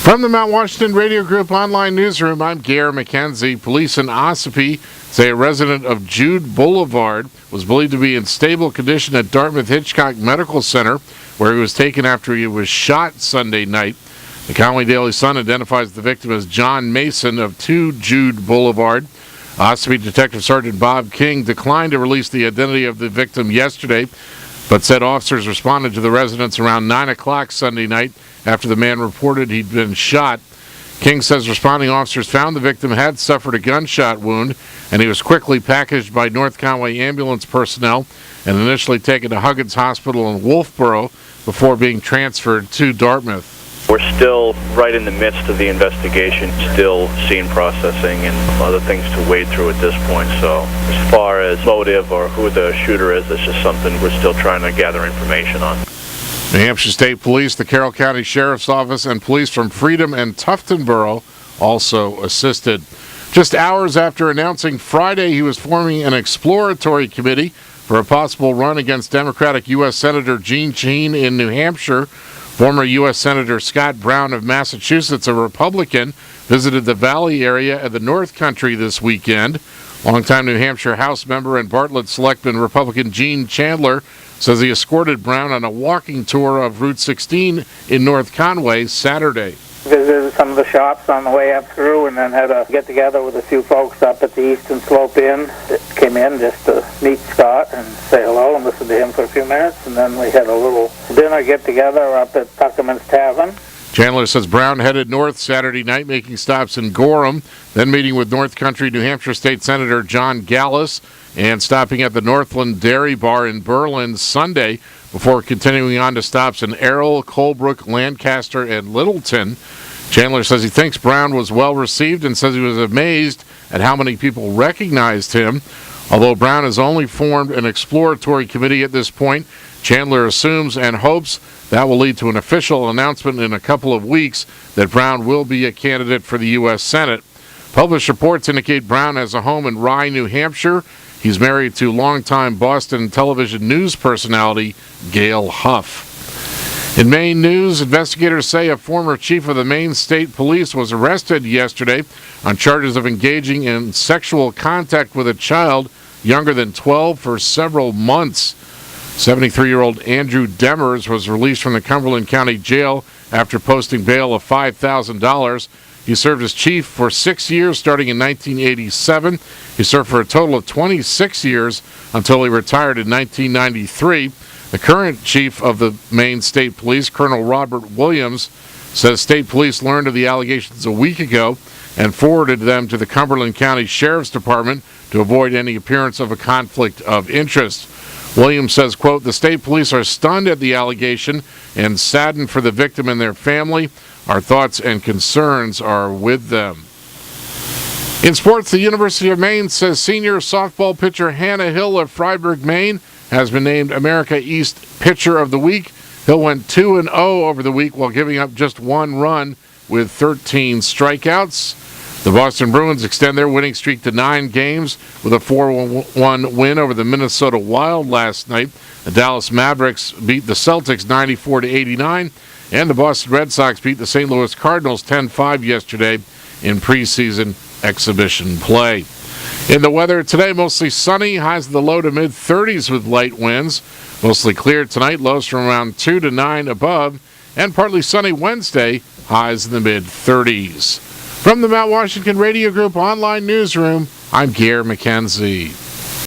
From the Mount Washington Radio Group online newsroom, I'm Gare McKenzie. Police in Ossipee say a resident of Jude Boulevard was believed to be in stable condition at Dartmouth Hitchcock Medical Center, where he was taken after he was shot Sunday night. The Conway Daily Sun identifies the victim as John Mason of 2 Jude Boulevard. Ossipee Detective Sergeant Bob King declined to release the identity of the victim yesterday, but said officers responded to the residence around 9 o'clock Sunday night after the man reported he'd been shot. King says responding officers found the victim had suffered a gunshot wound, and he was quickly packaged by North Conway ambulance personnel and initially taken to Huggins Hospital in Wolfboro before being transferred to Dartmouth. We're still right in the midst of the investigation, still scene processing and other things to wade through at this point. So as far as motive or who the shooter is, it's just something we're still trying to gather information on. New Hampshire State Police, the Carroll County Sheriff's Office, and police from Freedom and Tufton Borough also assisted. Just hours after announcing Friday he was forming an exploratory committee for a possible run against Democratic U.S. Senator Gene Sheen in New Hampshire, former U.S. Senator Scott Brown of Massachusetts, a Republican, visited the Valley area and the North Country this weekend. Longtime New Hampshire House member and Bartlett Selectman Republican Gene Chandler says he escorted Brown on a walking tour of Route 16 in North Conway Saturday. Visited some of the shops on the way up through and then had a get-together with a few folks up at the Eastern Slope Inn that came in just to meet Scott and say hello and listen to him for a few minutes. And then we had a little dinner get-together up at Tuckerman's Tavern. Chandler says Brown headed north Saturday night, making stops in Gorham, then meeting with North Country New Hampshire State Senator John Gallus and stopping at the Northland Dairy Bar in Berlin Sunday before continuing on to stops in Errol, Colebrook, Lancaster, and Littleton. Chandler says he thinks Brown was well received and says he was amazed at how many people recognized him. Although Brown has only formed an exploratory committee at this point, Chandler assumes and hopes that will lead to an official announcement in a couple of weeks that Brown will be a candidate for the U.S. Senate. Published reports indicate Brown has a home in Rye, New Hampshire. He's married to longtime Boston television news personality Gail Huff. In Maine news, investigators say a former chief of the Maine State Police was arrested yesterday on charges of engaging in sexual contact with a child younger than 12 for several months. 73-year-old Andrew Demers was released from the Cumberland County Jail after posting bail of $5,000. He served as chief for 6 years starting in 1987. He served for a total of 26 years until he retired in 1993. The current chief of the Maine State Police, Colonel Robert Williams, says state police learned of the allegations a week ago and forwarded them to the Cumberland County Sheriff's Department to avoid any appearance of a conflict of interest. Williams says, quote, "The state police are stunned at the allegation and saddened for the victim and their family. Our thoughts and concerns are with them." In sports, the University of Maine says senior softball pitcher Hannah Hill of Fryeburg, Maine, has been named America East Pitcher of the Week. Hill went 2-0 over the week while giving up just 1 run with 13 strikeouts. The Boston Bruins extend their winning streak to 9 games with a 4-1 win over the Minnesota Wild last night. The Dallas Mavericks beat the Celtics 94-89, and the Boston Red Sox beat the St. Louis Cardinals 10-5 yesterday in preseason exhibition play. In the weather today, mostly sunny, highs in the low to mid-30s with light winds. Mostly clear tonight, lows from around 2 to 9 above, and partly sunny Wednesday, highs in the mid-30s. From the Mount Washington Radio Group online newsroom, I'm Gare McKenzie.